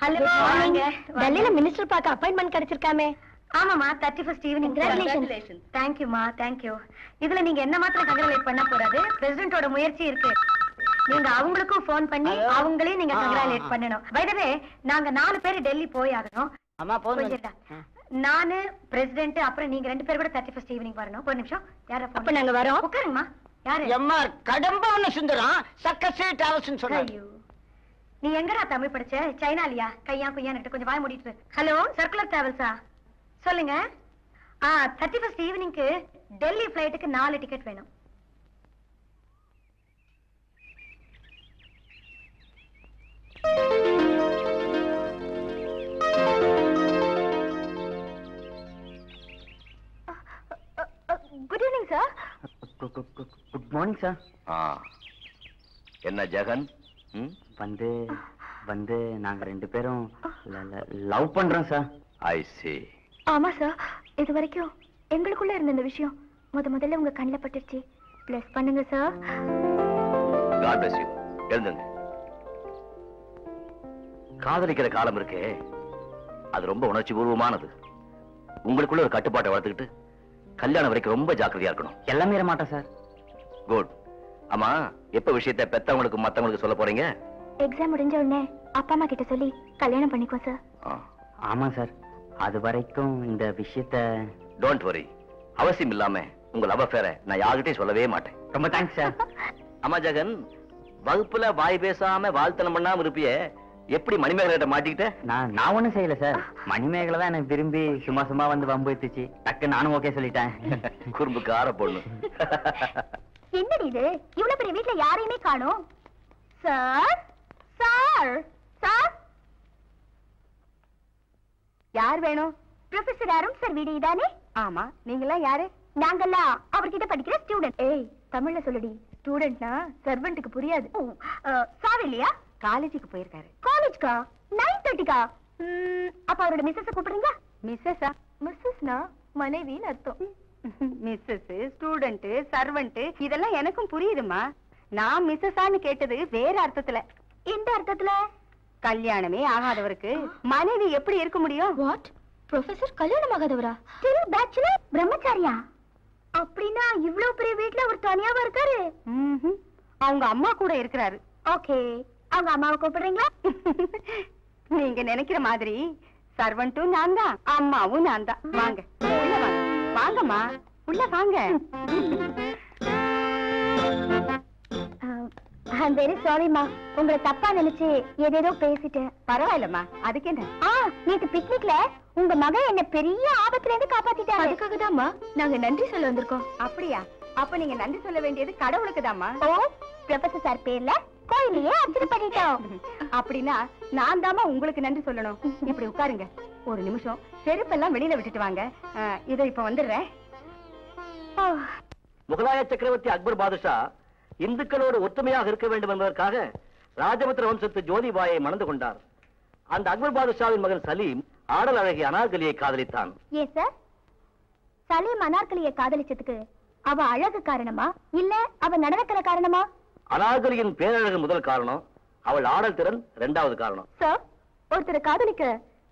Hello வாங்க. டெல்லில minister பார்க்க அப்பாயின்ட்மென்ட் கிடைச்சிருக்காமே. ஆமாமா, 31st evening. Congratulation. Thank you மா, थैंक यू. இதுல நீங்க என்ன மாத்திரம் கங்க்ராச்சுலேட் பண்ண போறாது, பிரசிடென்ட்டோட முயற்சி இருக்கு. நீங்க அவங்களுக்கும் ஃபோன் பண்ணி அவங்களே நீங்க கங்க்ராச்சுலேட் பண்ணனும். பை தி வே, நாங்க 4 பேர் டெல்லி போய் ஆகணும். அம்மா போங்க. நானு பிரசிடென்ட் அப்புறம் நீங்க 2 பேர் கூட 31st ஈவினிங் வரணும். ஒரு நிமிஷம். யாரா ஃபோன்? அப்ப நாங்க வரோம். உட்காருங்கம்மா. யாரு? எம்ஆர் கடம்பான சுந்தரம் சக்கசே டிராவல்ஸ்னு சொன்னாரு. நீ எங்கடா தமிழ் படிச்ச? சைனாலியா? கையா குய்யான்னு கொஞ்சம் வாய் மூடிட்டு. ஹலோ, சர்க்குலர் டிராவல்ஸா? சொல்லுங்க. 31st ஈவினிங்க்கு டெல்லி ஃளைட்டுக்கு 4 டிக்கெட் வேணும். Good evening sir. Good morning sir. என்ன ஜெகன்? வந்து வந்து நாங்க 2 பேரும் லவ் பண்றோம் சார். I see. ஆமா சார், இது வரைக்கும் எங்களுக்குள்ள இருந்த இந்த விஷயம் முதல்ல உங்க கண்ணில் பட்டுருச்சு. பிளஸ் பண்ணுங்க சார். God bless you. எழுந்துங்க. காதலிக்கிற காலம் இருக்கே, அது ரொம்ப உணர்ச்சி பூர்வமானது. உங்களுக்குள்ள ஒரு கட்டுப்பாட்டை வளர்த்துக்கிட்டு கல்யாணம் வரைக்கும் ரொம்ப ஜாக்கிரதையா இருக்கணும். எல்லாம் மீற மாட்டோம் சார். குட். ஆமா, எப்ப விஷயத்தை பெத்தவங்களுக்கு மத்தவங்களுக்கு சொல்ல போறீங்க? எக்ஸாம் முடிஞ்ச உடனே அப்பா அம்மா கிட்ட சொல்லி கல்யாணம் பண்ணிக்கோ சார். ஆமா சார், அது வரைக்கும் இந்த விஷயத்தை டோன்ட் வரி. அவசியம் இல்லாம உங்க லவ் அஃபேரை நான் யார்கிட்டயும் சொல்லவே மாட்டேன். ரொம்ப தேங்க்ஸ் சார். ஆமா ஜெகன், வகுப்புல வாய் பேசாம வாழ்த்தனம் பண்ணாம இருப்பிய, எப்படி மணிமேகலை மாட்டிக்கிட்ட? நான் ஒண்ணும் செய்யல சார். மணிமேகலை தான் எனக்கு விரும்பி சும்மா வந்து வம்பு எடுத்துச்சு. டக்கு நானும் ஓகே சொல்லிட்டேன். குறும்புக்கு ஆற பொண்ணு. என்னடி இது, இவ்வளவு பெரிய வீட்டுல யாரையுமே காணோம்? சார் சார் சார், யார் வேணும்? ப்ரொஃபசர் அருண் சார் வீடு இதானே? ஆமா. நீங்கெல்லாம் யாரு? நாங்கெல்லாம் அவர்கிட்ட படிக்கிற ஸ்டூடெண்ட். ஏய், தமிழ்ல சொல்லுடி. ஸ்டூடெண்ட்னா சர்வெண்ட்டுக்கு புரியாது. சார் இல்லையா? காலேஜுக்கு போயிருக்காரு. காலேஜ்க்கா? 9:30க்கா? அப்ப அவரோட மிஸ்ஸஸ் கூப்பிடுறீங்க? மிஸ்ஸஸா? மிஸ்ஸஸ்னா மனைவின்னு அர்த்தம். மிஸ்ஸஸ், ஸ்டூடெண்ட், சர்வெண்ட் இதெல்லாம் எனக்கும் புரியுதுமா. நான் மிஸ்ஸஸான்னு கேட்டது வேற அர்த்தத்துல. எந்த அர்த்தத்துல? கல்யாணமே ஆகாதவருக்கு மனைவி எப்படி இருக்க முடியும்? வாட்? ப்ரொஃபசர் கல்யாணம் ஆகாதவரா? Still bachelor, பிரம்மச்சாரியா? அப்படின்னா இவ்வளவு பெரிய வீட்ல ஒரு தனியாவா இருக்காரு? அவங்க அம்மா கூட இருக்கிறாரு. ஓகே, அவங்க அம்மாவை கூப்பிடுறீங்களா? நீங்க நினைக்கிற மாதிரி சர்வெண்ட்டும் நான் தான், அம்மாவும் நான் தான். வாங்க உள்ள வாங்க. வாங்கம்மா உள்ள வாங்க. I'm very sorryமா, உங்களை தப்பா நினைச்சு ஏதேதோ பேசிட்டேன். பரவாயில்லம்மா, அதுக்கு என்ன? நேத்து பிக்னிக்ல உங்க மகன் என்ன பெரிய ஆபத்துல இருந்து காப்பாத்திட்டாரு. அதுக்காக தான்மா நாங்க நன்றி சொல்ல வந்திருக்கோம். அப்படியா? அப்ப நீங்க நன்றி சொல்ல வேண்டியது கடவுளுக்கு தான்மா. ஓ, ப்ரொஃபசர் சார் பேர்ல கோயிலையே அர்ச்சனை பண்ணிட்டோம். அப்படின்னா நான் தாமா உங்களுக்கு நன்றி சொல்லணும். இப்படி உட்காருங்க ஒரு நிமிஷம். செருப்பெல்லாம் வெளியில விட்டுட்டு வாங்க. இதோ இப்ப வந்துடுறேன். முகலாய சக்கரவர்த்தி அக்பர் பாதுஷா இந்துக்களோடு ஒத்துமையாக இருக்க வேண்டும் என்பதற்காக ராஜபுத்திர வம்சத்து ஜோதிபாயை மணந்து கொண்டார். அந்த அக்பர் பாதுஷாவின் மகன் சலீம் ஆடல் அழகி அனார்கலியை காதலித்தான். ஏன் சார், சலீம் அனார்கலியை காதலிச்சதுக்கு அவ அழகு காரணமா இல்ல அவ நடனக்கலை காரணமா? அனார்கலியின் பேரழகு முதல் காரணம், அவள் ஆடல் திறன் இரண்டாவது காரணம். சார், ஒருத்தர் காதலிக்க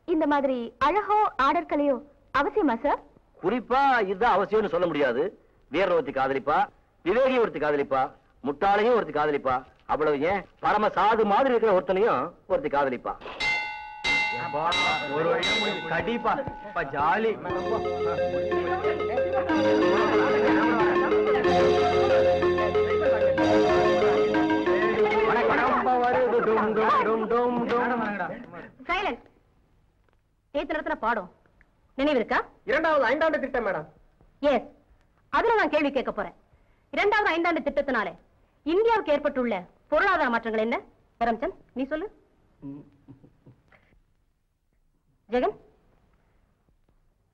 இந்த மாதிரி அழகோ ஆடற்கலையோ அவசியமா சார்? குறிப்பா இதுதான் அவசியம்னு சொல்ல முடியாது. வீரர் ஒருத்தி காதலிப்பா, விவேகி ஒருத்தி காதலிப்பா, முட்டாளையும் ஒருத்தி காதலிப்பா. அவ்வளவு ஏன் பரம சாது மாதிரி இருக்கிற ஒருத்தனையும் ஒருத்தி காதலிப்பா. கண்டிப்பா ஜாலி. பாடம் நினைவு இருக்கா? 2வது 5ஆண்டு திட்டம் மேடம். எஸ், அதுல நான் கேள்வி கேட்க போறேன். 2வது 5ஆண்டு திட்டத்தினால இந்தியாவுக்கு ஏற்பட்டுள்ள பொருளாதார மாற்றங்கள் என்ன? பரம்சந்த், நீ சொல்லு. ஜெகன்,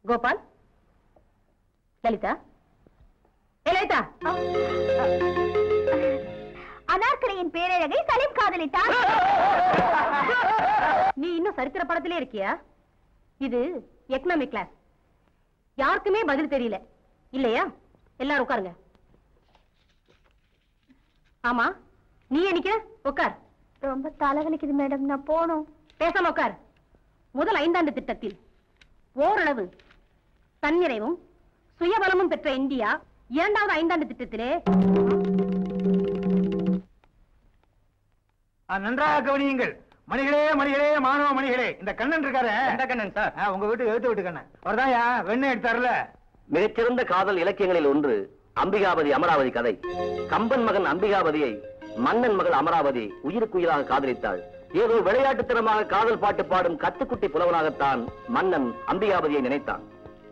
கோபால், லலிதா. லலிதா, அனார்கலியின் பேரழகை சலீம் காதலித்தார். நீ இன்னும் சரித்திர படத்திலே இருக்கியா? இது எக்கனாமிக் கிளாஸ். யாருக்குமே பதில் தெரியல இல்லையா? எல்லாரும் உட்காருங்க. ஆமா, நீ நிக்கிற? உட்கார். ரொம்ப தலைவலிக்குது மேடம், நான் போணும். பேசாம உட்கார். முதல் 5 ஆண்டு திட்டத்தில் ஓரளவு தன்னிறைவும் சுயபலமும் பெற்ற இந்தியா 2வது 5 ஆண்டு திட்டத்திலே நன்றாக கவனியுங்கள். மணிகளே மணிகளே மாணவ மணிகளே, இந்த கண்ணன் இருக்காரு. எந்த கண்ணன் சார்? உங்க வீட்டு எழுத்து வீட்டு கண்ணன். அவர்தான்யா வெண்ணெய் எடுத்தாருல. மிகச்சிறந்த காதல் இலக்கியங்களில் ஒன்று அம்பிகாபதி அமராவதி கதை. கம்பன் மகன் அம்பிகாபதியை மன்னன் மகள் அமராவதி உயிருக்குயிராக காதலித்தாள். ஏதோ விளையாட்டுத்தனமாக காதல் பாட்டு பாடும் கத்துக்குட்டி புலவனாகத்தான் மன்னன் அம்பிகாபதியை நினைத்தான்.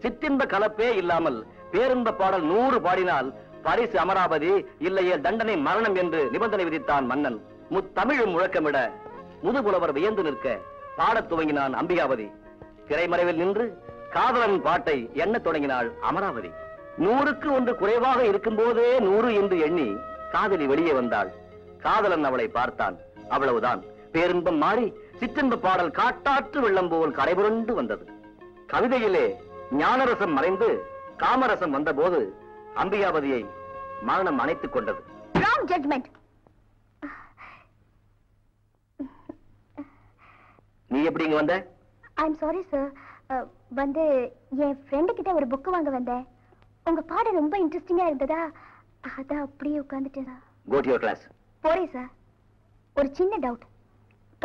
சிற்றின்ப கலப்பே இல்லாமல் பேரின்ப பாடல் 100 பாடினால் பரிசு அமராவதி, இல்லையே தண்டனை மரணம் என்று நிபந்தனை விதித்தான் மன்னன். முத்தமிழும் முழக்கமிட முதுபுலவர் வியந்து நிற்க பாடத் துவங்கினான் அம்பிகாபதி. திரைமறைவில் நின்று காதலன் பாட்டை எண்ணத் தொடங்கினாள் அமராவதி. 100க்கு 1 குறைவாக இருக்கும் போதே 100 என்று எண்ணி காதலி வெளியே வந்தாள். காதலன் அவளை பார்த்தான். அவ்வளவுதான். பேரின்பம் மாறி சிற்றின்ப பாடல் காட்டாற்று வெள்ளம் போல் கரைபுரண்டு வந்தது. கவிதையிலே ஞானரசம் மறைந்து காமரசம் வந்தபோது அம்பிகாபதியை மரணம் அணைத்துக் கொண்டது. Wrong judgement. நீ எப்படி இங்க வந்த? I'm sorry sir. வந்து என் ஃப்ரெண்டு கிட்ட ஒரு புக் வாங்க வந்தேன். உங்க பாடம் ரொம்ப இன்ட்ரெஸ்டிங்கா இருந்ததா, அதான் அப்படியே உட்கார்ந்துட்டேன். Go to your class. போறேன் சார். ஒரு சின்ன டவுட்.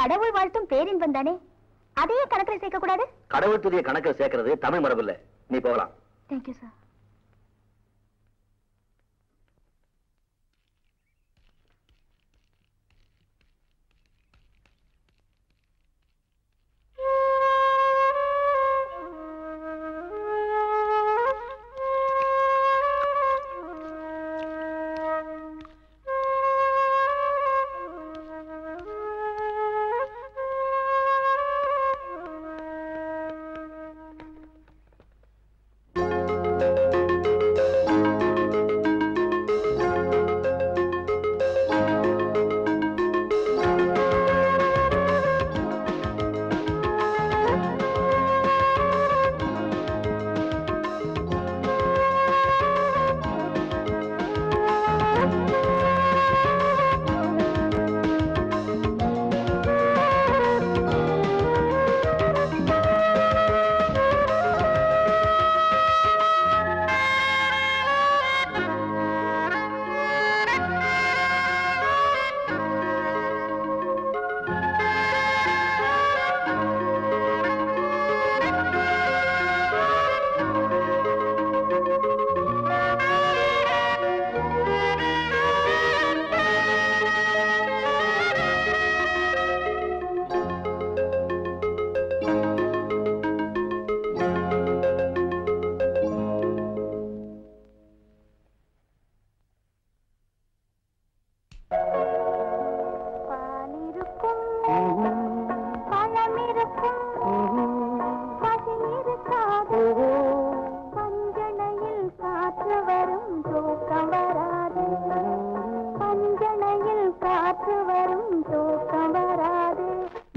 கடவுள் வாழ்த்தும் பேரின்பம் தானே, அதையே கணக்கில் சேர்க்க கூடாது? கடவுள் துதிய கணக்கில் சேர்க்கிறது தமிழ் மரபு இல்ல. நீ போகலாம். Thank you sir.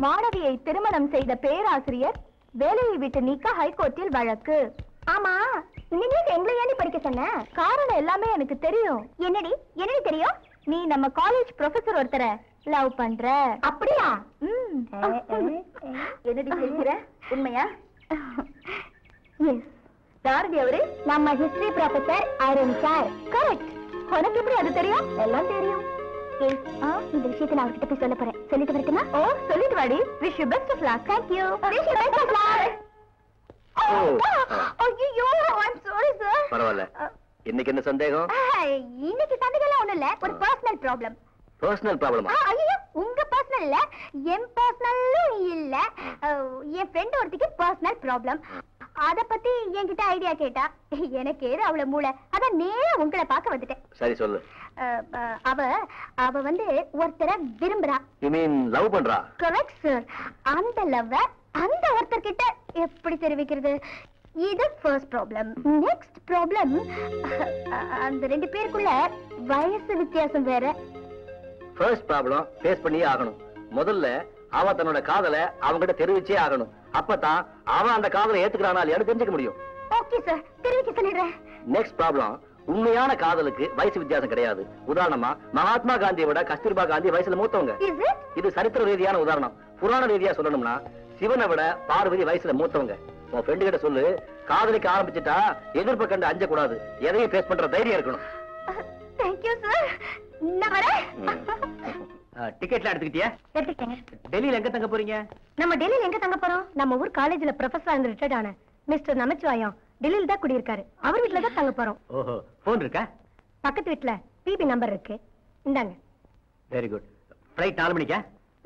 மாணவியை திருமணம் செய்த பேராசிரியர் வேலையை விட்டு நீக்க ஹைகோர்ட்டில் வழக்கு. ஆமா, நீங்க எங்களை ஏன் படிக்க சொன்ன? காரணம் எல்லாமே எனக்கு தெரியும். என்னடி என்னடி தெரியும்? நீ நம்ம காலேஜ் ப்ரொஃபசர் ஒருத்தரை லவ் பண்ற. அப்படியா? என்னடி தெரிகிற? உண்மையா? எஸ். யாருடி அவரு? நம்ம history professor Arun sir. Correct. உனக்கு எப்படி அது தெரியும்? எல்லாம் தெரியும். இந்த விஷயத்தை நான் அவர்கிட்ட போய் சொல்ல போறேன். சொல்லிட்டு வரட்டுமா? ஓ, சொல்லிட்டு வாடி. Wish you best of luck. Thank you. Wish you best of luck. ஐயோ, I'm sorry sir. பரவாயில்ல. இன்னைக்கு என்ன சந்தேகம்? இன்னைக்கு சந்தேகம்லாம் ஒண்ணும் இல்ல. ஒரு பர்சனல் ப்ராப்ளம். பர்சனல் ப்ராப்ளமா? ஐயோ, உங்க பர்சனல் இல்ல, என் பர்சனலும் இல்ல. என் ஃப்ரெண்ட் ஒருத்திக்கு பர்சனல் ப்ராப்ளம். அத பத்தி என்கிட்ட ஐடியா கேட்டா எனக்கு ஏது அவ்வளவு மூளை. அதான் நேரா உங்களை பார்க்க வந்துட்டேன். சரி சொல்லு. அவ வந்து ஒருத்தரை விரும்புறா. You mean லவ் பண்றா? Correct sir. அந்த லவ் அந்த ஒருத்தர் கிட்ட எப்படி தெரிவிக்கிறது? இது ஃபர்ஸ்ட் ப்ராப்ளம். நெக்ஸ்ட் ப்ராப்ளம், அந்த 2 பேருக்குள்ள வயசு வித்தியாசம் வேற. ஃபர்ஸ்ட் ப்ராப்ளம் ஃபேஸ் பண்ணியே ஆகணும். முதல்ல அவ தன்னோட காதலை அவங்கிட்ட தெரிவிச்சே ஆகணும். அப்பதான் அவன் அந்த காதலை ஏத்துக்கிறானா இல்லையான்னு தெரிஞ்சுக்க முடியும். ஓகே சார், தெரிவிக்க சொல்லிடுறேன். நெக்ஸ்ட் ப்ராப்ளம், உண்மையான காதலுக்கு வயசு வித்தியாசம் கிடையாது. உதாரணமா மகாத்மா காந்தியை விட கஸ்தூர்பா காந்தி வயசுல மூத்தவங்க. இது சரித்திர ரீதியான உதாரணம். புராண ரீதியா சொல்லணும்னா சிவனை விட பார்வதி வயசுல மூத்தவங்க. உன் ஃப்ரெண்டு கிட்ட சொல்லு, காதலிக்க ஆரம்பிச்சுட்டா எதிர்ப்பு கண்டு அஞ்ச கூடாது, எதையும் ஃபேஸ் பண்ற தைரியம் இருக்கணும். Thank you sir. நான் வரேன். டிக்கெட்லாம் எடுத்துக்கிட்டியா? எடுத்துக்கிட்டேங்க. டெல்லியில எங்க தங்க போறீங்க? நம்ம டெல்லியில எங்க தங்க போறோம்? நம்ம ஊர் காலேஜ்ல ப்ரொஃபஸரா இருந்து ரிட்டையர்ட் ஆன மிஸ்டர் நமச்சிவாயம் டெல்லியில தான் குடியிருக்காரு. அவர் வீட்ல தான் தங்க போறோம். ஓஹோ, போன் இருக்கா? பக்கத்து வீட்ல பிபி நம்பர் இருக்கு. இந்தாங்க. Very good. ஃளைட் 4 மணிக்கா?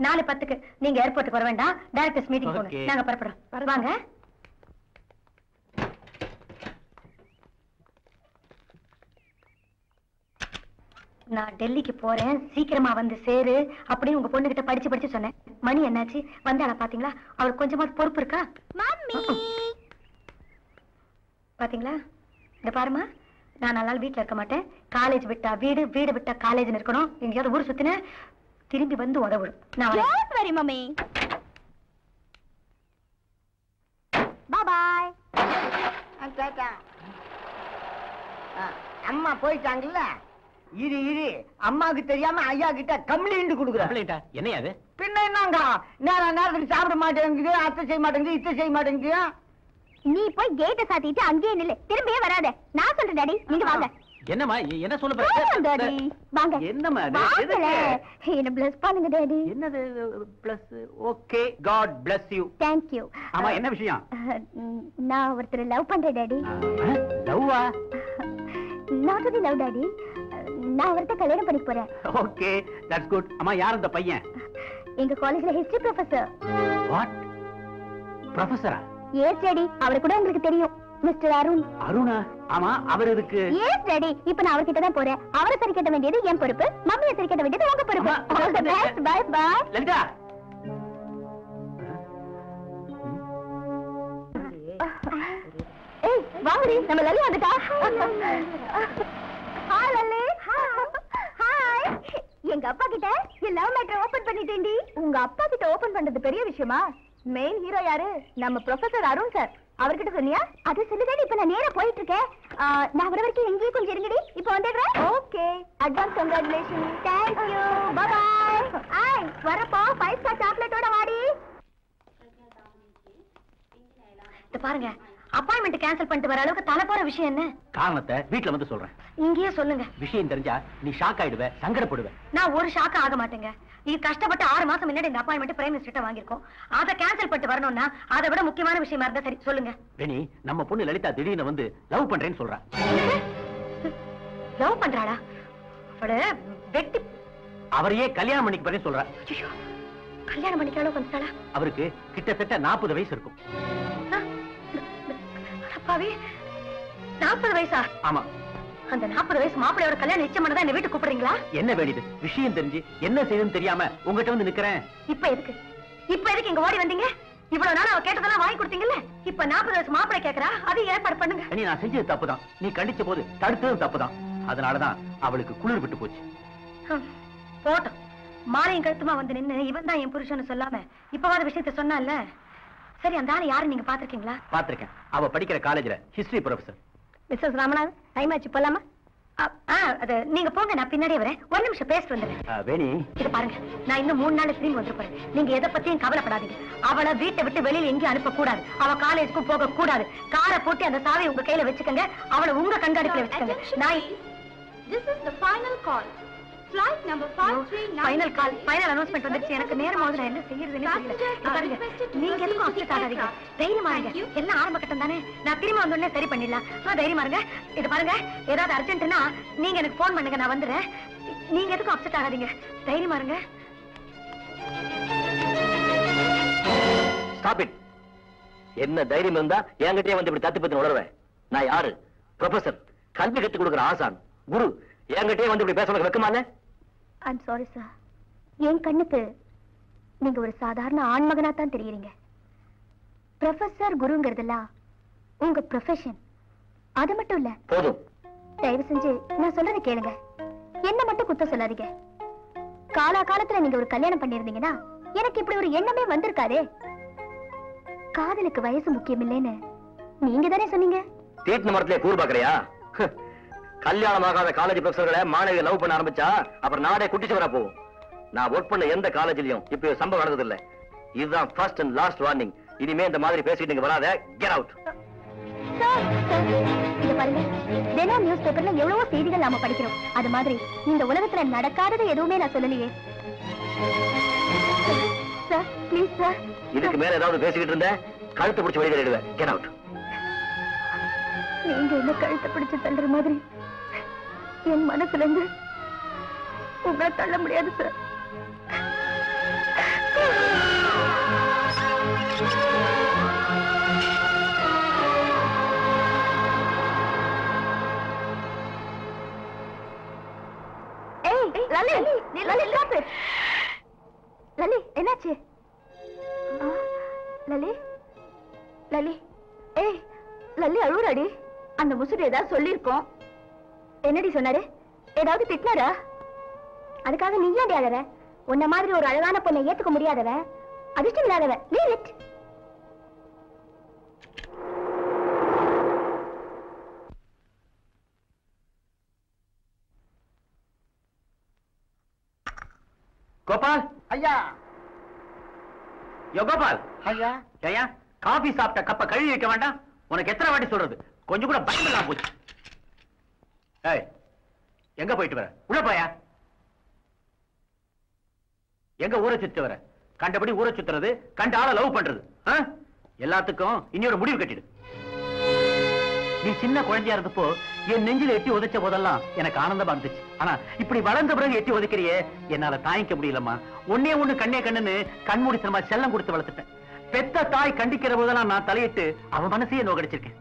4:10க்கு. நீங்க ஏர்போர்ட்டுக்கு வர வேண்டாம், டைரக்டர்ஸ் மீட்டிங் போணும். Okay. நாங்க புறப்படுறோம். வாங்க. நான் டெல்லிக்கு போறேன், சீக்கிரமா வந்து சேரு அப்படின்னு உங்க பொண்ணு கிட்ட படிச்சு சொன்னேன். மணி என்னாச்சு? வந்தாளா பாத்தீங்களா? அவளுக்கு கொஞ்சமாவது பொறுப்பு இருக்கா? மம்மி பாத்தீங்களா? இந்த பாருமா, நான் நாள் வீட்டுல இருக்க மாட்டேன். காலேஜ் விட்டா வீடு, வீடு விட்டா காலேஜ் இருக்கணும். எங்கேயாவது ஊர் சுத்தின திரும்பி வந்து உதவும். நான் வரேன். Mummy bye. அம்மா போயிட்டாங்கல்ல, இரு அம்மாவுக்கு தெரியாம ஐயா கிட்ட கம்ப்ளைண்ட் கொடுக்குறேன். என்ன அது? பின்ன என்னங்க, நேரத்துக்கு சாப்பிட மாட்டேங்குது, அத்தை செய்ய மாட்டேங்குது, இத்தை செய்ய மாட்டேங்குது. நீ போய் கேட்ட சாத்திட்டு அங்கேயே நில்லு, திரும்பியே வராத. நான் சொல்றேன் டாடி, நீங்க வாங்க. என்னம்மா, என்ன சொல்ல டாடி வாங்க. என்னம்மா என்ன பிளஸ் பண்ணுங்க டாடி. என்னது bless? Okay, god bless you. Thank you. ஆமா, என்ன விஷயம்? நான் ஒருத்தரை லவ் பண்றேன் டாடி. லவ்வா? நாட் ஒன்லி லவ் டாடி, நான் அவர்கிட்ட கல்யாணம் பண்ணி போறேன். Okay, that's good. அம்மா, யார் அந்த பையன்? எங்க காலேஜ்ல ஹிஸ்டரி ப்ரொஃபசர். வாட்? ப்ரொஃபசரா? எஸ் டாடி, அவரை கூட உங்களுக்கு தெரியும், மிஸ்டர் அருண். அருணா? ஆமா, அவர் இருக்கு. எஸ் டாடி, இப்போ நான் அவர்கிட்ட தான் போறேன். அவரை சரி கட்ட வேண்டியது என் பொறுப்பு, மம்மியை சரி கட்ட வேண்டியது உங்க பொறுப்பு. All the best. Bye bye. Lalitha, ஏய் வாங்கடி, நம்ம லலி வந்துட்டா. ஹாய் லலி. ஹாய். எங்க அப்பா கிட்ட என் லவ் மேட்டர் ஓபன் பண்ணிட்டேன்டி. உங்க அப்பா கிட்ட ஓபன் பண்றது பெரிய விஷயமா? மெயின் ஹீரோ யாரு? நம்ம ப்ரொஃபசர் அருண் சார். அவர்கிட்ட சொன்னியா? அது சொல்லுதேடி, இப்ப நான் நேரா போயிட்டு இருக்கேன். நான் வர வரைக்கும் எங்கேயும் கொஞ்சம் இருங்கடி, இப்ப வந்துடுறேன். Okay, advance congratulation. Thank you. Bye bye. ஐ வரப்போ 5 ஸ்டார் சாக்லேட்டோட வாடி. இத பாருங்க, அப்பாயின்மெண்ட் கேன்சல் பண்ணிட்டு வர அளவுக்கு தலை போற விஷயம் என்ன? காரணத்தை வீட்ல வந்து சொல்றேன். இங்கேயே சொல்லுங்க. விஷயம் தெரிஞ்சா நீ ஷாக் ஆயிடுவ, சங்கடப்படுவ. நான் ஒரு ஷாக் ஆக மாட்டேங்க. இது கஷ்டப்பட்டு 6 மாசம் முன்னாடி இந்த அப்பாயின்மெண்ட் பிரைம் மினிஸ்டர் வாங்கிருக்கோம். அதை கேன்சல் பண்ணிட்டு வரணும்னா அதை விட முக்கியமான விஷயமா இருந்தா சரி சொல்லுங்க. வேணி, நம்ம பொண்ணு லலிதா திடீர்னு வந்து லவ் பண்றேன்னு சொல்றா. லவ் பண்றாளா? அவள வெட்டி அவரையே கல்யாணம் பண்ணிக்க போறேன்னு சொல்றா. கல்யாணம் பண்ணிக்க அளவுக்கு வந்துட்டாளா? அவருக்கு கிட்டத்தட்ட 40 வயசு இருக்கும். அப்பாவே, 40 வயசா? ஆமா. அந்த 40 வயசு மாப்பிள்ளையோட கல்யாணம் நிச்சயம் பண்ணதா என்ன வீட்டுக்கு கூப்பிடுறீங்களா? என்ன வேண்டியது? விஷயம் தெரிஞ்சு என்ன செய்யணும்னு தெரியாம உங்ககிட்ட வந்து நிக்கிறேன். இப்ப எதுக்கு இங்க ஓடி வந்தீங்க? இவ்வளவு நாள் அவ கேட்டதெல்லாம் வாங்கி கொடுத்தீங்கல்ல, இப்ப 40 வயசு மாப்பிள்ளை கேக்குறா, அதையும் ஏற்பாடு பண்ணுங்க. நீ நான் செஞ்சது தப்புதான், நீ கண்டிச்ச போது தடுத்ததும் தப்புதான். அதனாலதான் அவளுக்கு குளிர் விட்டு போச்சு. போட்டோம், மாலையும் கழுத்துமா வந்து நின்னு இவன் தான் என் புருஷன்னு சொல்லாம இப்பவாத விஷயத்த சொன்னால. சரி, அந்த ஆளு யாரு நீங்க பாத்திருக்கீங்களா? பாத்திருக்கேன். அவ படிக்கிற காலேஜ்ல history professor. Mrs Ramanath, time ஆச்சு, போலாமா? அது நீங்க போங்க, நான் பின்னாடியே வரேன். ஒரு நிமிஷம் பேசிட்டு வந்துடுறேன். வேணி, இது பாருங்க, நான் இன்னும் 3 நாள் திரும்பி வந்துருப்பேன். நீங்க எதை பத்தியும் கவலைப்படாதீங்க. அவளை வீட்டை விட்டு வெளியில எங்கேயும் அனுப்ப கூடாது. அவ காலேஜுக்கும் போக கூடாது. காரை போட்டு அந்த சாவியை உங்க கையில வச்சுக்கங்க. அவளை உங்க கண்காணிப்புல வச்சுக்கங்க. நான் This is the final call. Flight number 539. Final call, final announcement வந்துருச்சு. எனக்கு நேரமாவது நான் என்ன செய்யறதுன்னு தெரியல. பாருங்க, நீங்க எதுக்கும் அப்செட் ஆகாதீங்க. தைரியமா இருங்க. எல்லாம் ஆரம்ப கட்டம் தானே. நான் திரும்ப வந்தோடனே சரி பண்ணிடலாம். தைரியமா இருங்க. இது பாருங்க, ஏதாவது அர்ஜென்ட்னா நீங்க எனக்கு போன் பண்ணுங்க, நான் வந்துடுறேன். நீங்க எதுக்கும் அப்செட் ஆகாதீங்க. தைரியமா இருங்க. Stop it. என்ன தைரியம் இருந்தா என்கிட்டயே வந்து இப்படி தத்து பத்தி உணர்வேன். நான் யாரு? ப்ரொஃபசர், கல்வி கத்துக் கொடுக்குற ஆசான், குரு. என்கிட்டயே வந்து இப்படி பேச வெக்கமால? I'm sorry sir. என் கண்ணுக்கு நீங்க ஒரு சாதாரண ஆண்மகனா தான் தெரியுறீங்க. ப்ரொஃபசர் குருங்கிறதெல்லாம் உங்க ப்ரொஃபஷன். அது மட்டும் இல்ல. போதும். தயவு செஞ்சு நான் சொல்றதை கேளுங்க. என்ன மட்டும் குத்த சொல்லாதீங்க. காலத்துல நீங்க ஒரு கல்யாணம் பண்ணிருந்தீங்கன்னா எனக்கு இப்படி ஒரு எண்ணமே வந்திருக்காதே. காதலுக்கு வயசு முக்கியம் இல்லைன்னு நீங்க தானே சொன்னீங்க. தீட்டின மரத்திலே கூர் பாக்குறியா? கல்யாணமாகாத காலேஜ் ப்ரொஃபசர்களை மாணவியை லவ் பண்ண ஆரம்பிச்சா அப்புறம் நாடே குட்டிச்சவரா போகும். நான் ஒர்க் பண்ண எந்த காலேஜ்லயும் இப்ப சம்பவம் நடந்தது இல்ல. இதுதான் ஃபர்ஸ்ட் அண்ட் லாஸ்ட் வார்னிங். இனிமே இந்த மாதிரி பேசிட்டு நீங்க வராத. Get out. இத பாருங்க, தினம் நியூஸ் பேப்பர்ல எவ்வளவோ செய்திகள் நாம படிக்கிறோம். அது மாதிரி இந்த உலகத்துல நடக்காதது எதுவுமே நான் சொல்லலையே. Sir please sir. இதுக்கு மேல ஏதாவது பேசிக்கிட்டு இருந்த கழுத்து பிடிச்சி வெளியிடுவேன். Get out. நீங்க என்ன கழுத்தை பிடிச்சு தள்ளுற மாதிரி என் மனசுல இருந்து உங்களை தள்ள முடியாது சார். லலி என்னாச்சு? லலி லலி ஏய் லல்லி அழுறாடி. அந்த முசுடு ஏதாவது சொல்லிருக்கோம். என்னடி சொன்னாரு? ஏதாவது திட்டினாரா? அதுக்காக நீ ஏன் அழற? உன்ன மாதிரி ஒரு அழகான பொண்ணை ஏத்துக்க முடியாதவன், அதிர்ஷ்டம் இல்லாதவன். Leave it. கோபால் ஐயா. யோ கோபால் ஐயா. ஐயா, காபி சாப்பிட்ட கப்ப கழுவி வைக்க வேண்டாம். உனக்கு எத்தனை வாட்டி சொல்றது? கொஞ்சம் கூட பயம் இல்லாம போச்சு. ஏய், எங்க போயிட்டு வர? உள்ள போயா. எங்க ஊரை சுத்த வர? கண்டபடி ஊரை சுத்துறது, கண்ட ஆள லவ் பண்றது. எல்லாத்துக்கும் இன்னொரு முடிவு கட்டிடு. நீ சின்ன குழந்தையா இருந்தப்போ என் நெஞ்சில எட்டி உதைச்ச போதெல்லாம் எனக்கு ஆனந்தமா இருந்துச்சு. ஆனா இப்படி வளர்ந்த பிறகு எட்டி உதைக்கிறியே, என்னால தாங்கிக்க முடியலம்மா. ஒன்னே ஒண்ணு கண்ணே கண்ணுன்னு கண்மூடித்தனமா செல்லம் கொடுத்து வளர்த்துட்டேன். பெத்த தாய் கண்டிக்கிற போதெல்லாம் நான் தலையிட்டு அவன் மனசையே நோகடிச்சிருக்கேன்.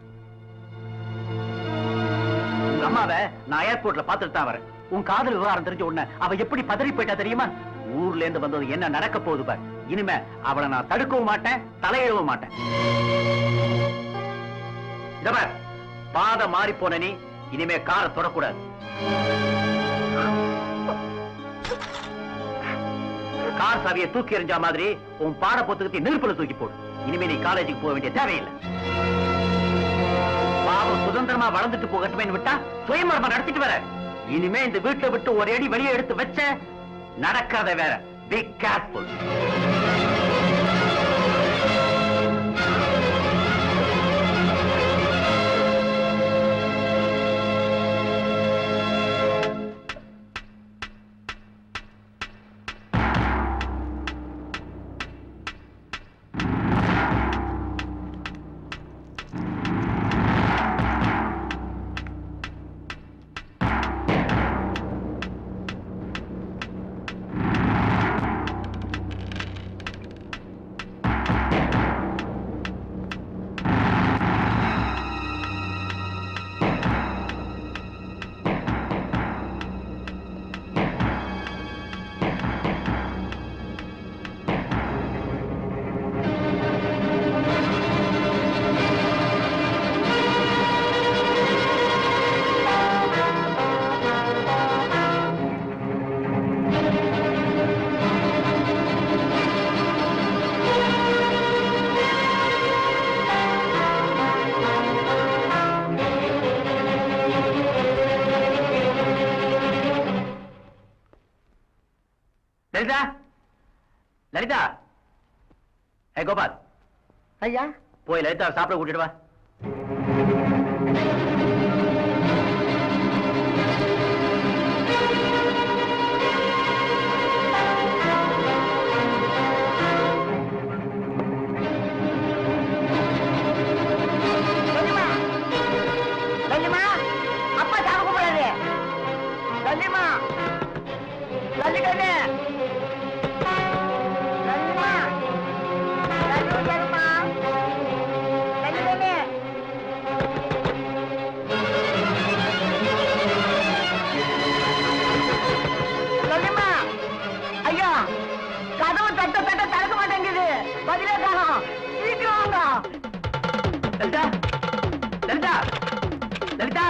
உங்க அம்மாவை நான் ஏர்போர்ட்ல பாத்துட்டு தான் வரேன். உன் காதல் விவகாரம் தெரிஞ்ச உடனே அவ எப்படி பதறி போயிட்டா தெரியுமா? ஊர்ல இருந்து வந்தது என்ன நடக்க போகுது பார். இனிமே அவளை நான் தடுக்கவும் மாட்டேன், தலையிடவும் மாட்டேன். இந்த பார், பாதை மாறி போன நீ இனிமே காரை தொடக்கூடாது. கார் சாவியை தூக்கி எறிஞ்ச மாதிரி உன் பாட புத்தகத்தை நெருப்புல தூக்கி போடு. இனிமே நீ காலேஜுக்கு போக வேண்டிய தேவையில்லை. பாவம் சுதந்திரமா வளர்ந்துட்டு போகட்டுமே விட்டா சுயமரமா நடத்திட்டு வர. இனிமே இந்த வீட்டை விட்டு ஒரு அடி வெளியே எடுத்து வச்ச நடக்காத வேற. Be careful. லலிதா, லலிதா. ஏ கோபால். ஐயா. போய் லலிதா சாப்பிட கூட்டிட்டு வா. அப்பா சாப்பிட கூடாது. லல்லிமா, லல்லி கண்ணு. லலிதா, லலிதா, லலிதா,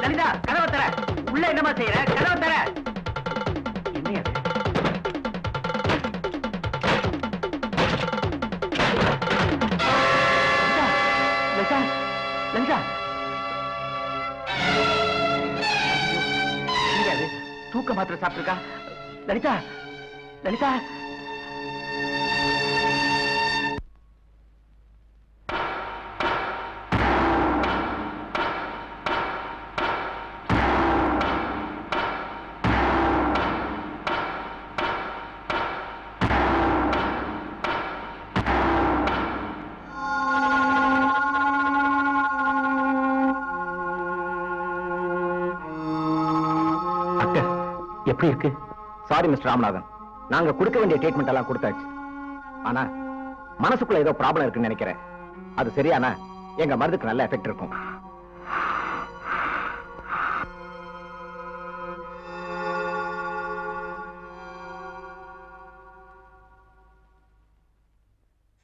லலிதா, கதவை தர. உள்ள என்னமா செய்யற? கதவை தர. என்ன அது? லலிதா, லலிதா. தூக்க மாத்திரை சாப்பிட்டுருக்கா. லலிதா, லலிதா. எப்படி இருக்கு? சாரி மிஸ்டர் ராமநாதன், நாங்க கொடுக்க வேண்டிய ட்ரீட்மெண்ட் எல்லாம் கொடுத்தாச்சு. ஆனா மனசுக்குள்ள ஏதோ ப்ராப்ளம் இருக்குன்னு நினைக்கிறேன். அது சரியானா எங்க மருந்துக்கு நல்ல எஃபெக்ட் இருக்கும்.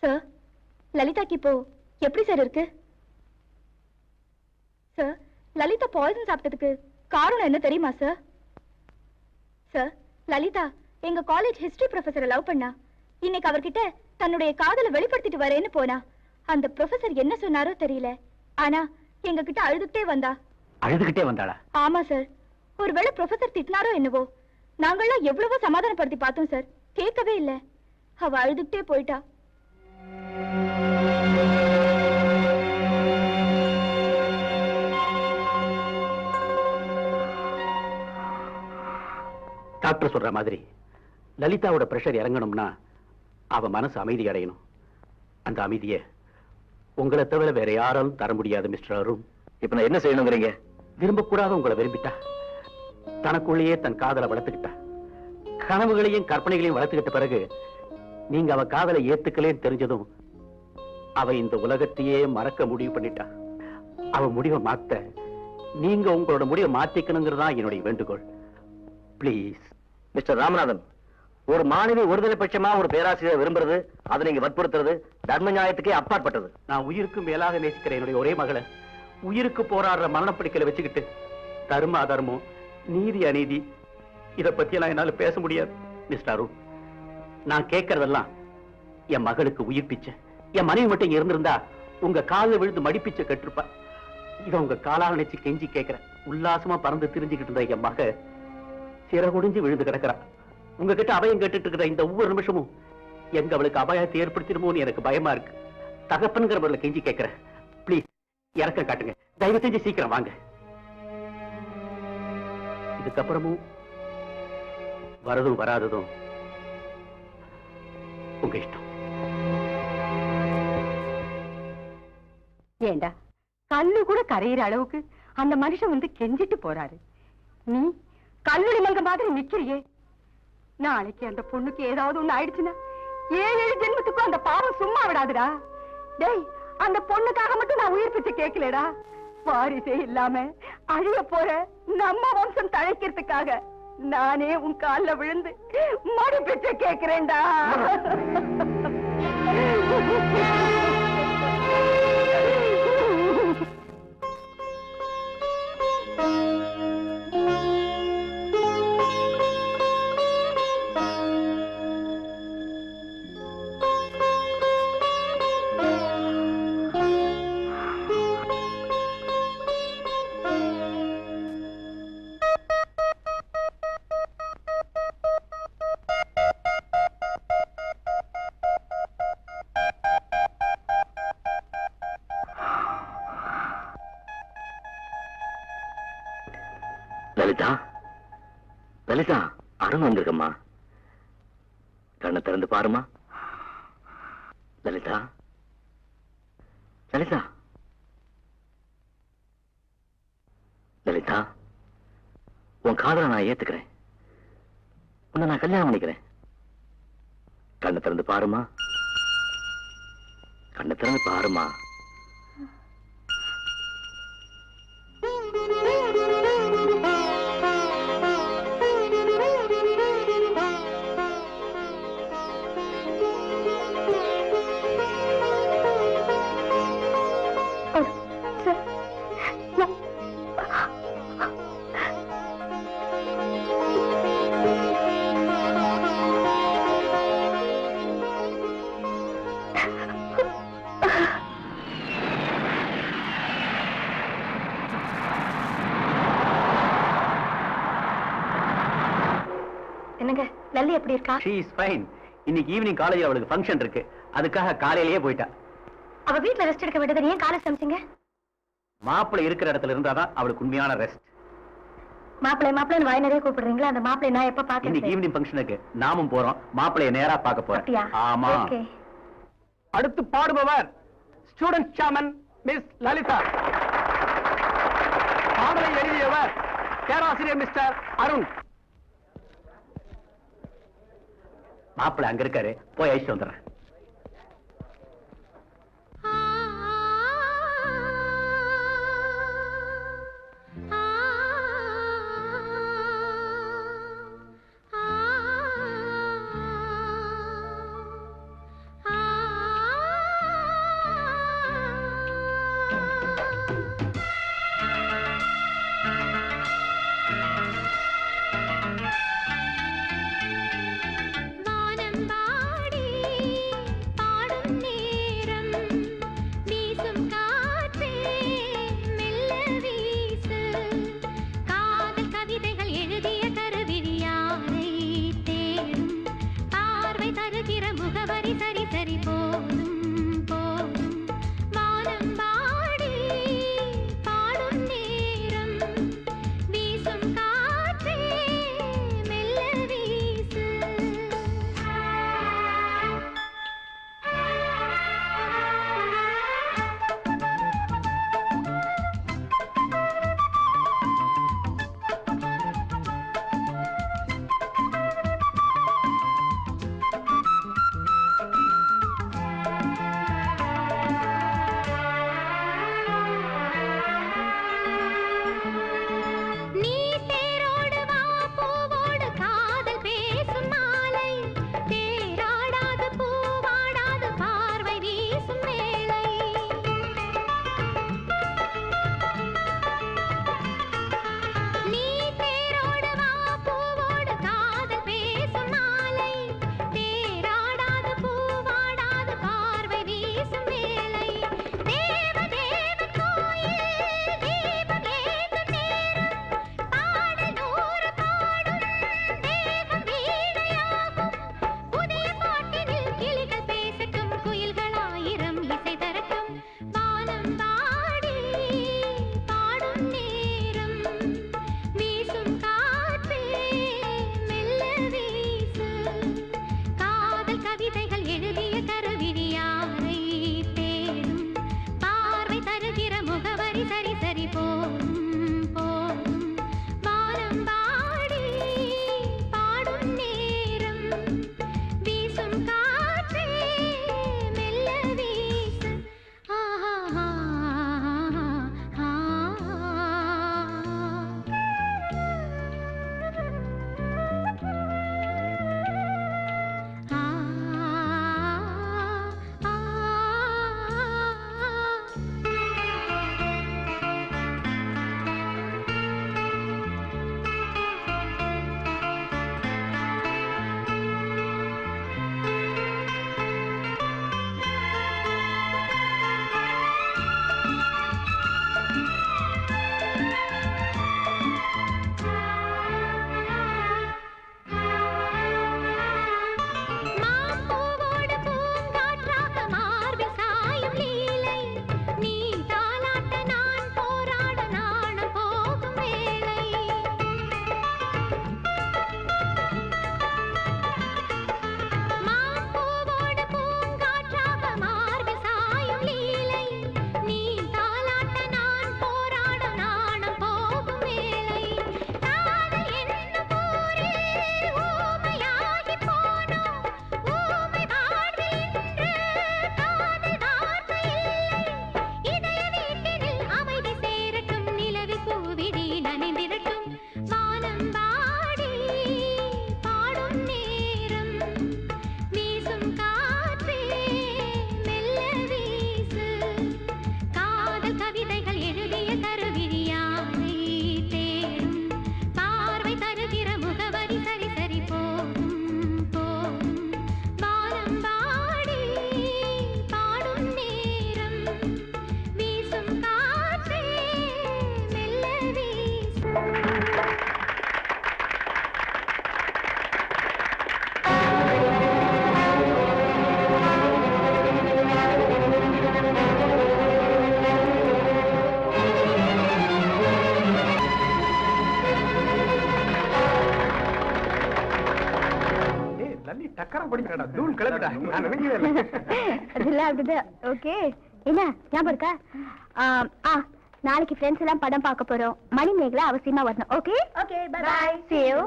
சார், லலிதாக்கு இப்போ எப்படி சார் இருக்கு? சார், லலிதா பாய்சன் சாப்பிட்டதுக்கு காரணம் என்ன தெரியுமா சார்? சார், லலிதா எங்க காலேஜ் ஹிஸ்டரி ப்ரொஃபஸரை லவ் பண்ணா. இன்னைக்கு அவர்கிட்ட தன்னுடைய காதலை வெளிப்படுத்திட்டு வரேன்னு போனா. அந்த ப்ரொஃபசர் என்ன சொன்னாரோ தெரியல, ஆனா எங்க கிட்ட அழுதுகிட்டே வந்தா. அழுதுகிட்டே வந்தாளா? ஆமா சார். ஒருவேளை ப்ரொஃபசர் திட்டினாரோ என்னவோ. நாங்கெல்லாம் எவ்வளவோ சமாதானப்படுத்தி பார்த்தோம் சார், கேட்கவே இல்ல. அவ அழுதுகிட்டே போயிட்டா. டாக்டர் சொல்ற மாதிரி லலிதாவோட பிரஷர் இறங்கணும்னா அவ மனசு அமைதி அடையணும். அந்த அமைதியை உங்களை தவிர வேற யாராலும் தர முடியாது மிஸ்டர் அருண். இப்ப நான் என்ன செய்யணுங்கிறீங்க? விரும்பக்கூடாத உங்களை விரும்பிட்டா, தனக்குள்ளேயே தன் காதலை வளர்த்துக்கிட்டா, கனவுகளையும் கற்பனைகளையும் வளர்த்துக்கிட்ட பிறகு நீங்க அவ காதலை ஏத்துக்கலேன்னு தெரிஞ்சதும் அவ இந்த உலகத்தையே மறக்க முடிவு பண்ணிட்டா. அவ முடிவை மாத்த நீங்க உங்களோட முடிவை மாத்திக்கணுங்கிறதா என்னுடைய வேண்டுகோள். பிளீஸ். மிஸ்டர் ராமநாதன், ஒரு மாணவி ஒருதலை பட்சமா ஒரு பேராசிரியர் விரும்புறது, அதை நீங்க வற்புறுத்துறது தர்ம நியாயத்துக்கே அப்பாற்பட்டது. நான் உயிருக்கு மேலாக நேசிக்கிற என்னுடைய ஒரே மகளை உயிருக்கு போராடுற மரணப்பிடிக்கல வச்சுக்கிட்டு தர்ம அதர்மம், நீதி அநீதி இத பத்தி எல்லாம் என்னால பேச முடியாது மிஸ்டர் அருண். நான் கேட்கறதெல்லாம் என் மகளுக்கு உயிர் பிச்சை. என் மனைவி மட்டும் இங்க இருந்திருந்தா உங்க காலில் விழுந்து மடிப்பிச்சை கட்டிருப்பா. இத உங்க காலாக நினைச்சு கெஞ்சி கேட்கிறேன். உல்லாசமா பறந்து திரிஞ்சுக்கிட்டு இருந்த என் மக சிறகுடிஞ்சு விழுந்து கிடக்கிறா. உங்ககிட்ட அபயம் கேட்டுட்டு இருக்கிற இந்த ஒவ்வொரு நிமிஷமும் எங்க அவளுக்கு அபாயத்தை ஏற்படுத்திடுமோன்னு எனக்கு பயமா இருக்கு. தகப்பன்கிறவர்களை கெஞ்சி கேட்கிறேன். பிளீஸ் இறக்க காட்டுங்க. தயவு செஞ்சு சீக்கிரம் வாங்க. இதுக்கப்புறமும் வரதும் வராததும் உங்க இஷ்டம். ஏண்டா, கல்லு கூட கரையிற அளவுக்கு அந்த மனுஷன் வந்து கெஞ்சிட்டு போறாரு. நீ கல்லூரி மங்க மாதிரி நிக்கிறியே. நாளைக்கு அந்த பொண்ணுக்கு ஏதாவது ஒண்ணு ஆயிடுச்சுன்னா 7 ஜென்மத்துக்கும் அந்த பாவம் சும்மா விடாதுடா. டேய், அந்த பொண்ணுக்காக மட்டும் நான் உயிர் பிச்சை கேட்கலடா. வாரிசே இல்லாம அழிய போற நம்ம வம்சம் தழைக்கிறதுக்காக நானே உன் கால்ல விழுந்து மடி பிச்சை கேட்கிறேன்டா. லலிதா, லலிதா, அருண் வந்திருக்கம்மா. கண்ணை திறந்து பாருமா. லலிதா, லலிதா, லலிதா, உன் காதலை நான் ஏத்துக்கிறேன். உன்னை நான் கல்யாணம் பண்ணிக்கிறேன். கண்ணை திறந்து பாருமா. கண்ணை திறந்து பாருமா. ஜோலி எப்படி இருக்கா? she is fine. இன்னைக்கு ஈவினிங் காலேஜ்ல அவளுக்கு ஃபங்க்ஷன் இருக்கு, அதுக்காக காலையிலேயே போயிட்டா. அவ வீட்ல ரெஸ்ட் எடுக்க வேண்டியது ஏன் காலேஜ் அனுப்பிச்சீங்க? மாப்பிள்ளை இருக்கிற இடத்துல இருந்தாதான் அவளுக்கு உண்மையான ரெஸ்ட். மாப்பிள்ளைன்னு வாய் நிறைய கூப்பிடுறீங்களா? அந்த மாப்பிள்ளை நான் எப்ப இன்னைக்கு பாக்குறேன்? ஈவினிங் ஃபங்க்ஷனுக்கு நாமும் போறோம், மாப்பிள்ளைய நேரா பார்க்க அப்படியா? போறேன். ஆமா. ஓகே. அடுத்து பாடுபவர் ஸ்டூடெண்ட் சாமன் மிஸ் லலிதா. பாடலை எழுதியவர் பேராசிரியர் மிஸ்டர் அருண். மாப்பிள்ளை அங்க இருக்காரு, போய் அழைச்சிட்டு வந்துடுறேன். வானம்பாடி சக்கரம் படிக்கிறடா தூள் கிளம்பிடா நான் நினைக்கவே இல்லை அதெல்லாம் அப்படிதான் ஓகே என்ன ஞாபகம் இருக்கா நாளைக்கு ஃப்ரெண்ட்ஸ் எல்லாம் படம் பார்க்க போறோம் மணிமேகலை அவசியமா வரணும் okay okay bye see you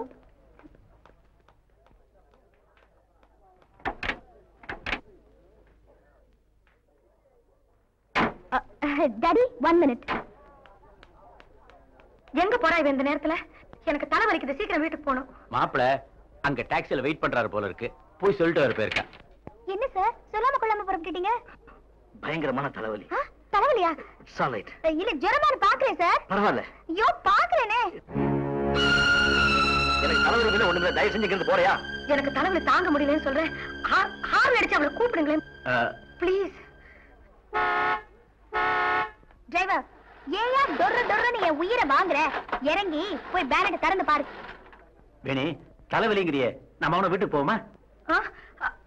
daddy 1 minute எங்க போறா இவ இந்த நேரத்துல எனக்கு தலை வலிக்குது சீக்கிரம் வீட்டுக்கு போகணும் மாப்பிள அங்க டாக்ஸில வெயிட் பண்றாரு போல இருக்கு போய் சொல்லிட்டு வர போயிருக்கா என்ன சார் சொல்லாம கொள்ளாம புறப்பட்டுட்டீங்க பயங்கரமான தலைவலி. தலைவலியா இட்ஸ் ஆல் ரைட். இல்ல ஜெரமான பாக்குறேன் சார். பரவாயில்ல. ஐயோ பாக்குறேனே. எனக்கு தலைவலி இல்ல ஒண்ணுமே தயவு செஞ்சு இங்க போறியா? எனக்கு தலைவலி தாங்க முடியலன்னு சொல்றேன். ஹார்ன் அடிச்சு அவளை கூப்பிடுங்களேன் ப்ளீஸ். டிரைவர் ஏயா டொர்னு என் உயிரை வாங்குற? இறங்கி போய் பேனட் திறந்து பாரு. வேணி தலைவலிங்கிறியே நம்ம அவனை வீட்டுக்கு போவோமா?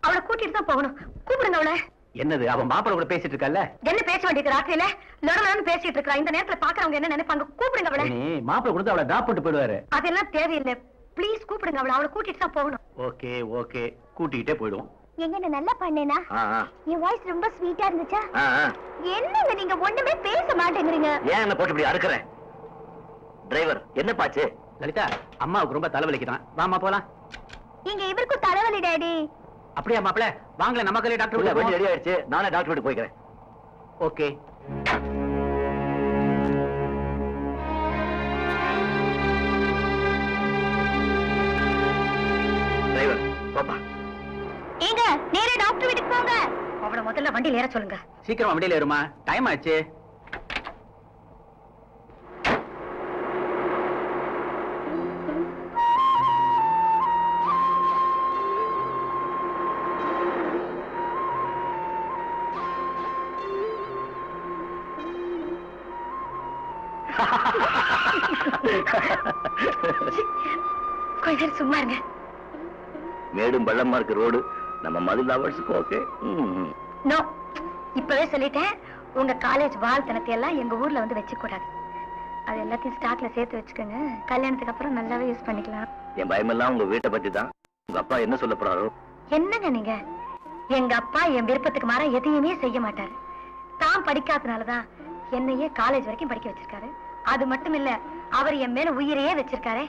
அவளை கூட்டிட்டு தான் போகணும். கூப்பிடுங்க அவளை. என்னது அவன் மாப்பிள்ள கூட பேசிட்டு இருக்கல்ல? என்ன பேச வேண்டியது ராத்திரியில லொடலன்னு பேசிட்டு இருக்கா. இந்த நேரத்துல பாக்குறவங்க என்ன நினைப்பாங்க? கூப்பிடுங்க அவளை. மாப்பிள்ள கூட அவளை டிராப் பண்ணிட்டு போயிடுவாரு. அதெல்லாம் தேவையில்லை. ப்ளீஸ் கூப்பிடுங்க அவளை கூட்டிட்டு தான் போகணும். ஓகே ஓகே கூட்டிட்டே போய்டுவோம். எங்க நல்லா பண்ணேனா? என் வாய்ஸ் ரொம்ப ஸ்வீட்டா இருந்துச்சா? என்னங்க நீங்க ஒண்ணுமே பேச மாட்டேங்கிறீங்க. ஏன் என்ன போட்டு இப்படி அறுக்கறேன்? டிரைவர் என்ன பாச்சு? லலிதா அம்மாவுக்கு ரொம்ப தலைவலிக்குதான். வாமா போலாம். இங்க இவருக்கும் தலைவலி டாடி. அப்படியே மாப்பிள்ள வாங்கல நமக்கே டாக்டர் வீட்டுக்கு போய் ரெடி ஆயிடுச்சு. நானே டாக்டர் வீட்டுக்கு போய்க்கிறேன். ஓகே. டிரைவர் பாப்பா. ஏங்க நேரா டாக்டர் வீட்டுக்கு போங்க. அவளை முதல்ல வண்டியில ஏற சொல்லுங்க. சீக்கிரமா வண்டியில ஏறுமா, டைம் ஆச்சு. கொஞ்ச நேரம் சும்மா இருங்க. மேடும் பள்ளமா இருக்கு ரோடு. நம்ம மதில் லவர்ஸ்க்கு ஓகே. நோ இப்பவே சொல்லிட்டேன். உங்க காலேஜ் வாழ்த்தனத்தை எல்லாம் எங்க ஊர்ல வந்து வச்சு கூடாது. அது எல்லாத்தையும் ஸ்டாக்ல சேர்த்து வச்சுக்கோங்க. கல்யாணத்துக்கு அப்புறம் நல்லாவே யூஸ் பண்ணிக்கலாம். என் பயமெல்லாம் உங்க வீட்டை பத்தி தான். உங்க அப்பா என்ன சொல்ல போறாரோ? என்னங்க நீங்க? எங்க அப்பா என் விருப்பத்துக்கு மாற எதையுமே செய்ய மாட்டாரு. தான் படிக்காதனாலதான் என்னையே காலேஜ் வரைக்கும் படிக்க வச்சிருக்காரு. அது மட்டும் இல்ல அவர் என் மேல உயிரையே வச்சிருக்காரு.